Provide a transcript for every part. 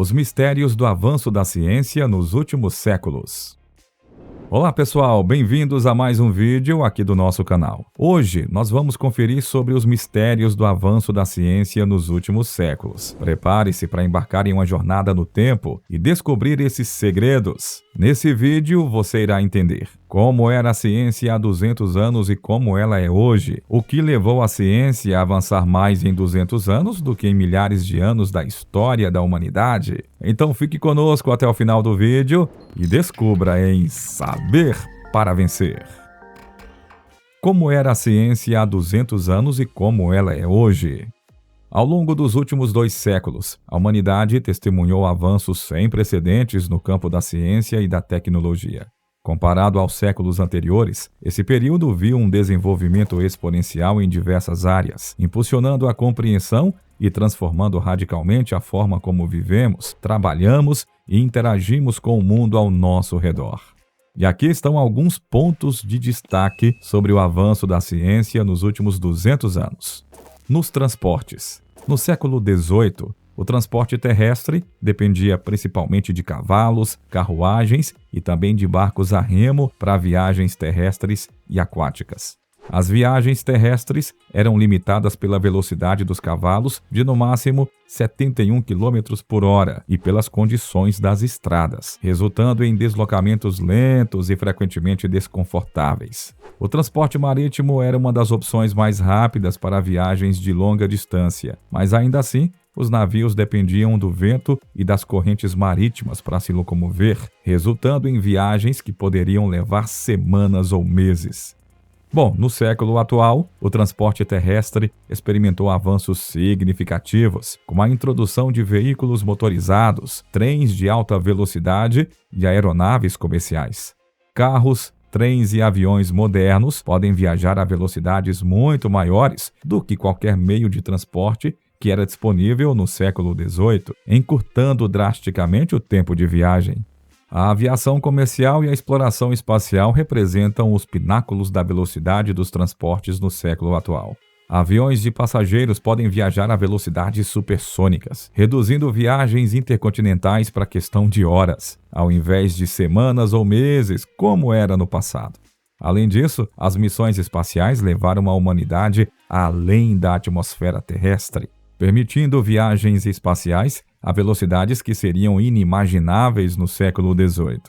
Os mistérios do avanço da ciência nos últimos séculos. Olá pessoal, bem-vindos a mais um vídeo aqui do nosso canal. Hoje nós vamos conferir sobre os mistérios do avanço da ciência nos últimos séculos. Prepare-se para embarcar em uma jornada no tempo e descobrir esses segredos. Nesse vídeo você irá entender como era a ciência há 200 anos e como ela é hoje, o que levou a ciência a avançar mais em 200 anos do que em milhares de anos da história da humanidade. Então fique conosco até o final do vídeo e descubra em Saber para Vencer. Como era a ciência há 200 anos e como ela é hoje? Ao longo dos últimos 2 séculos, a humanidade testemunhou avanços sem precedentes no campo da ciência e da tecnologia. Comparado aos séculos anteriores, esse período viu um desenvolvimento exponencial em diversas áreas, impulsionando a compreensão e transformando radicalmente a forma como vivemos, trabalhamos e interagimos com o mundo ao nosso redor. E aqui estão alguns pontos de destaque sobre o avanço da ciência nos últimos 200 anos. Nos transportes. No século XVIII, o transporte terrestre dependia principalmente de cavalos, carruagens e também de barcos a remo para viagens terrestres e aquáticas. As viagens terrestres eram limitadas pela velocidade dos cavalos de no máximo 71 km por hora e pelas condições das estradas, resultando em deslocamentos lentos e frequentemente desconfortáveis. O transporte marítimo era uma das opções mais rápidas para viagens de longa distância, mas ainda assim, os navios dependiam do vento e das correntes marítimas para se locomover, resultando em viagens que poderiam levar semanas ou meses. Bom, no século atual, o transporte terrestre experimentou avanços significativos, como a introdução de veículos motorizados, trens de alta velocidade e aeronaves comerciais. Carros, trens e aviões modernos podem viajar a velocidades muito maiores do que qualquer meio de transporte que era disponível no século XVIII, encurtando drasticamente o tempo de viagem. A aviação comercial e a exploração espacial representam os pináculos da velocidade dos transportes no século atual. Aviões de passageiros podem viajar a velocidades supersônicas, reduzindo viagens intercontinentais para questão de horas, ao invés de semanas ou meses, como era no passado. Além disso, as missões espaciais levaram a humanidade além da atmosfera terrestre, permitindo viagens espaciais a velocidades que seriam inimagináveis no século XVIII.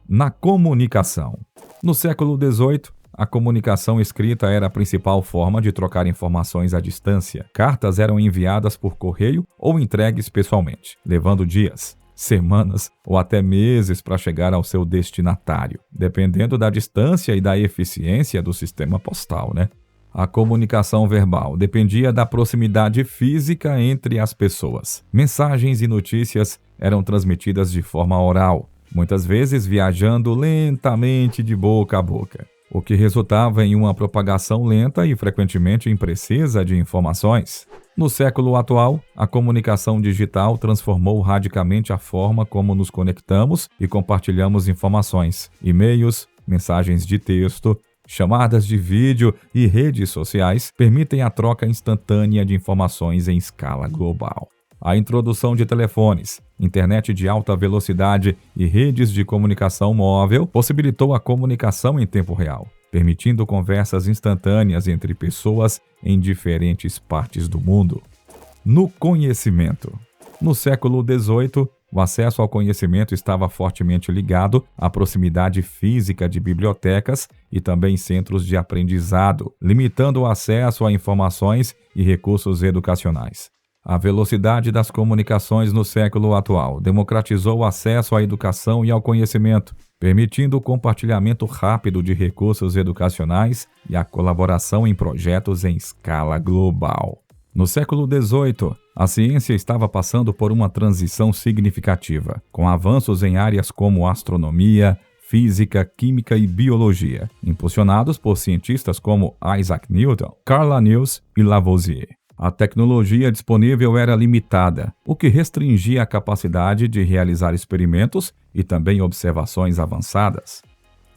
Na comunicação. No século XVIII, a comunicação escrita era a principal forma de trocar informações à distância. Cartas eram enviadas por correio ou entregues pessoalmente, levando dias, semanas ou até meses para chegar ao seu destinatário, dependendo da distância e da eficiência do sistema postal, né? A comunicação verbal dependia da proximidade física entre as pessoas. Mensagens e notícias eram transmitidas de forma oral, muitas vezes viajando lentamente de boca a boca, o que resultava em uma propagação lenta e frequentemente imprecisa de informações. No século atual, a comunicação digital transformou radicalmente a forma como nos conectamos e compartilhamos informações. E-mails, mensagens de texto, chamadas de vídeo e redes sociais permitem a troca instantânea de informações em escala global. A introdução de telefones, internet de alta velocidade e redes de comunicação móvel possibilitou a comunicação em tempo real, permitindo conversas instantâneas entre pessoas em diferentes partes do mundo. No conhecimento. No século XVIII, o acesso ao conhecimento estava fortemente ligado à proximidade física de bibliotecas e também centros de aprendizado, limitando o acesso a informações e recursos educacionais. A velocidade das comunicações no século atual democratizou o acesso à educação e ao conhecimento, permitindo o compartilhamento rápido de recursos educacionais e a colaboração em projetos em escala global. No século XVIII, a ciência estava passando por uma transição significativa, com avanços em áreas como astronomia, física, química e biologia, impulsionados por cientistas como Isaac Newton, Carl Linnaeus e Lavoisier. A tecnologia disponível era limitada, o que restringia a capacidade de realizar experimentos e também observações avançadas.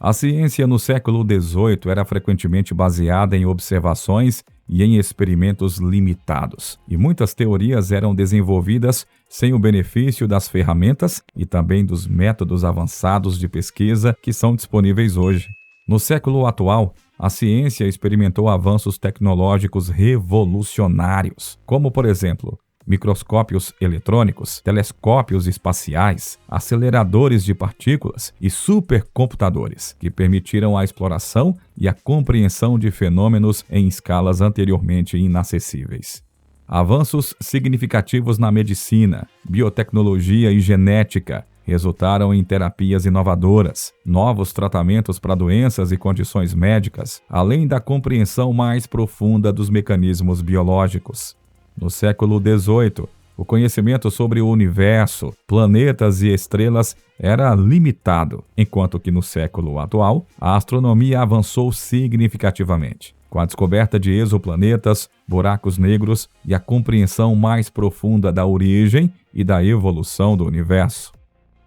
A ciência no século XVIII era frequentemente baseada em observações e em experimentos limitados. E muitas teorias eram desenvolvidas sem o benefício das ferramentas e também dos métodos avançados de pesquisa que são disponíveis hoje. No século atual, a ciência experimentou avanços tecnológicos revolucionários, como, por exemplo, microscópios eletrônicos, telescópios espaciais, aceleradores de partículas e supercomputadores, que permitiram a exploração e a compreensão de fenômenos em escalas anteriormente inacessíveis. Avanços significativos na medicina, biotecnologia e genética resultaram em terapias inovadoras, novos tratamentos para doenças e condições médicas, além da compreensão mais profunda dos mecanismos biológicos. No século XVIII, o conhecimento sobre o universo, planetas e estrelas era limitado, enquanto que no século atual, a astronomia avançou significativamente, com a descoberta de exoplanetas, buracos negros e a compreensão mais profunda da origem e da evolução do universo.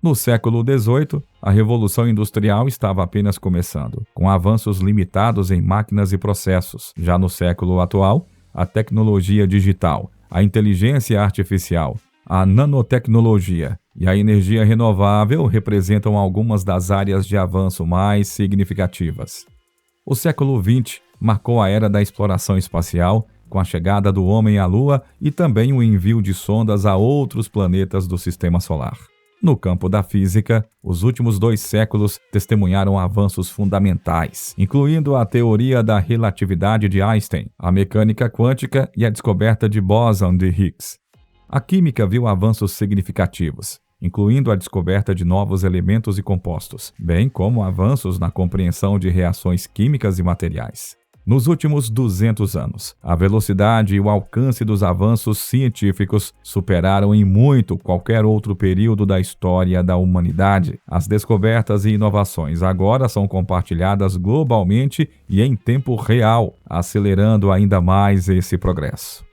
No século XVIII, a Revolução Industrial estava apenas começando, com avanços limitados em máquinas e processos. Já no século atual, a tecnologia digital, a inteligência artificial, a nanotecnologia e a energia renovável representam algumas das áreas de avanço mais significativas. O século XX marcou a era da exploração espacial, com a chegada do homem à Lua e também o envio de sondas a outros planetas do Sistema Solar. No campo da física, os últimos 2 séculos testemunharam avanços fundamentais, incluindo a teoria da relatividade de Einstein, a mecânica quântica e a descoberta de bóson de Higgs. A química viu avanços significativos, incluindo a descoberta de novos elementos e compostos, bem como avanços na compreensão de reações químicas e materiais. Nos últimos 200 anos, a velocidade e o alcance dos avanços científicos superaram em muito qualquer outro período da história da humanidade. As descobertas e inovações agora são compartilhadas globalmente e em tempo real, acelerando ainda mais esse progresso.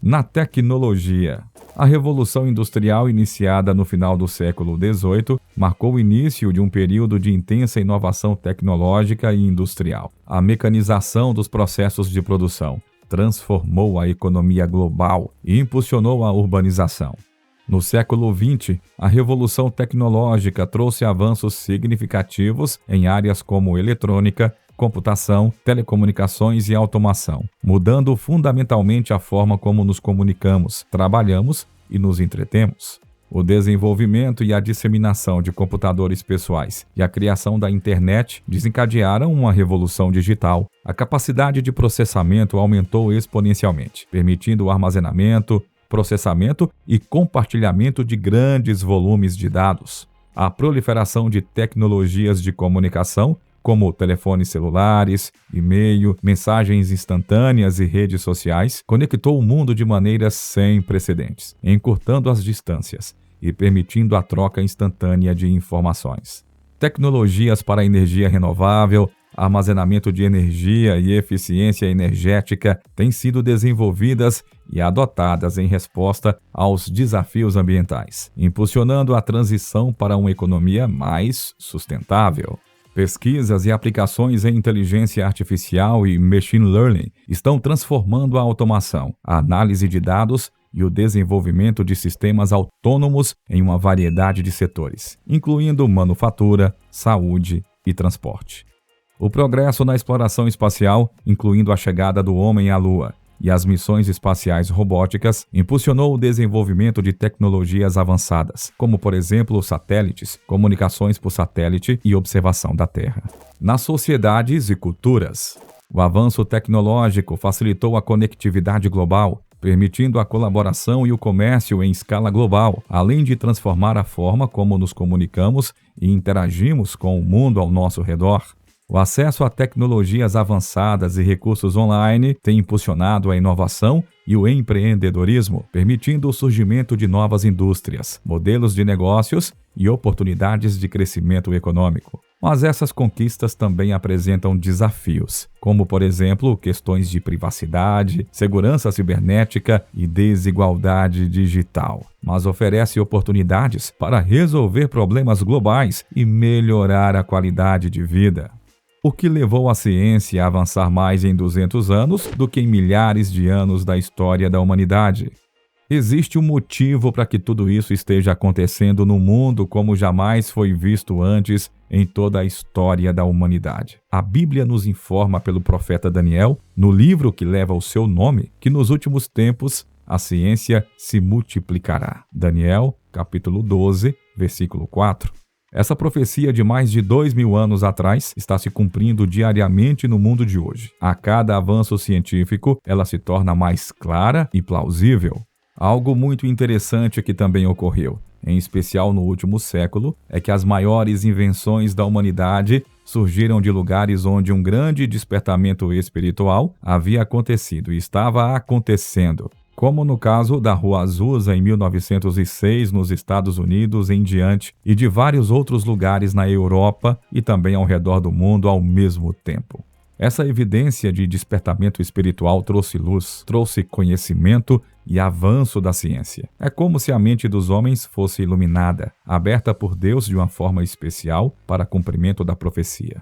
Na tecnologia, a Revolução Industrial, iniciada no final do século XVIII, marcou o início de um período de intensa inovação tecnológica e industrial. A mecanização dos processos de produção transformou a economia global e impulsionou a urbanização. No século XX, a Revolução Tecnológica trouxe avanços significativos em áreas como eletrônica, computação, telecomunicações e automação, mudando fundamentalmente a forma como nos comunicamos, trabalhamos e nos entretemos. O desenvolvimento e a disseminação de computadores pessoais e a criação da internet desencadearam uma revolução digital. A capacidade de processamento aumentou exponencialmente, permitindo o armazenamento, processamento e compartilhamento de grandes volumes de dados. A proliferação de tecnologias de comunicação, como telefones celulares, e-mail, mensagens instantâneas e redes sociais, conectou o mundo de maneiras sem precedentes, encurtando as distâncias e permitindo a troca instantânea de informações. Tecnologias para energia renovável, armazenamento de energia e eficiência energética têm sido desenvolvidas e adotadas em resposta aos desafios ambientais, impulsionando a transição para uma economia mais sustentável. Pesquisas e aplicações em inteligência artificial e machine learning estão transformando a automação, a análise de dados e o desenvolvimento de sistemas autônomos em uma variedade de setores, incluindo manufatura, saúde e transporte. O progresso na exploração espacial, incluindo a chegada do homem à Lua e as missões espaciais robóticas, impulsionou o desenvolvimento de tecnologias avançadas, como, por exemplo, satélites, comunicações por satélite e observação da Terra. Nas sociedades e culturas, o avanço tecnológico facilitou a conectividade global, permitindo a colaboração e o comércio em escala global, além de transformar a forma como nos comunicamos e interagimos com o mundo ao nosso redor. O acesso a tecnologias avançadas e recursos online tem impulsionado a inovação e o empreendedorismo, permitindo o surgimento de novas indústrias, modelos de negócios e oportunidades de crescimento econômico. Mas essas conquistas também apresentam desafios, como, por exemplo, questões de privacidade, segurança cibernética e desigualdade digital. Mas oferece oportunidades para resolver problemas globais e melhorar a qualidade de vida. O que levou a ciência a avançar mais em 200 anos do que em milhares de anos da história da humanidade? Existe um motivo para que tudo isso esteja acontecendo no mundo como jamais foi visto antes em toda a história da humanidade. A Bíblia nos informa pelo profeta Daniel, no livro que leva o seu nome, que nos últimos tempos a ciência se multiplicará. Daniel, capítulo 12, versículo 4. Essa profecia de mais de 2000 anos atrás está se cumprindo diariamente no mundo de hoje. A cada avanço científico, ela se torna mais clara e plausível. Algo muito interessante que também ocorreu, em especial no último século, é que as maiores invenções da humanidade surgiram de lugares onde um grande despertamento espiritual havia acontecido e estava acontecendo, como no caso da Rua Azusa em 1906 nos Estados Unidos em diante e de vários outros lugares na Europa e também ao redor do mundo ao mesmo tempo. Essa evidência de despertamento espiritual trouxe luz, trouxe conhecimento e avanço da ciência. É como se a mente dos homens fosse iluminada, aberta por Deus de uma forma especial para cumprimento da profecia.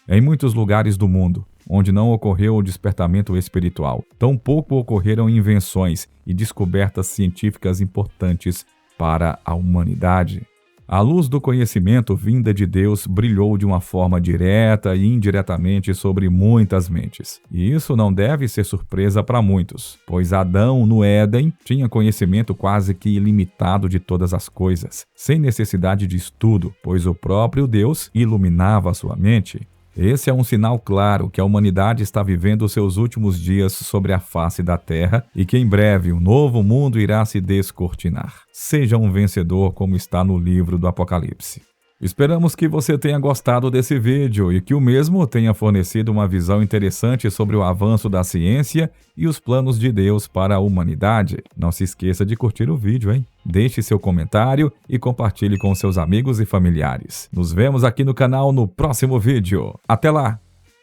Em muitos lugares do mundo, onde não ocorreu o despertamento espiritual, tampouco ocorreram invenções e descobertas científicas importantes para a humanidade. A luz do conhecimento vinda de Deus brilhou de uma forma direta e indiretamente sobre muitas mentes. E isso não deve ser surpresa para muitos, pois Adão, no Éden, tinha conhecimento quase que ilimitado de todas as coisas, sem necessidade de estudo, pois o próprio Deus iluminava a sua mente. Esse é um sinal claro que a humanidade está vivendo seus últimos dias sobre a face da Terra e que em breve um novo mundo irá se descortinar. Seja um vencedor como está no livro do Apocalipse. Esperamos que você tenha gostado desse vídeo e que o mesmo tenha fornecido uma visão interessante sobre o avanço da ciência e os planos de Deus para a humanidade. Não se esqueça de curtir o vídeo, hein? Deixe seu comentário e compartilhe com seus amigos e familiares. Nos vemos aqui no canal no próximo vídeo. Até lá!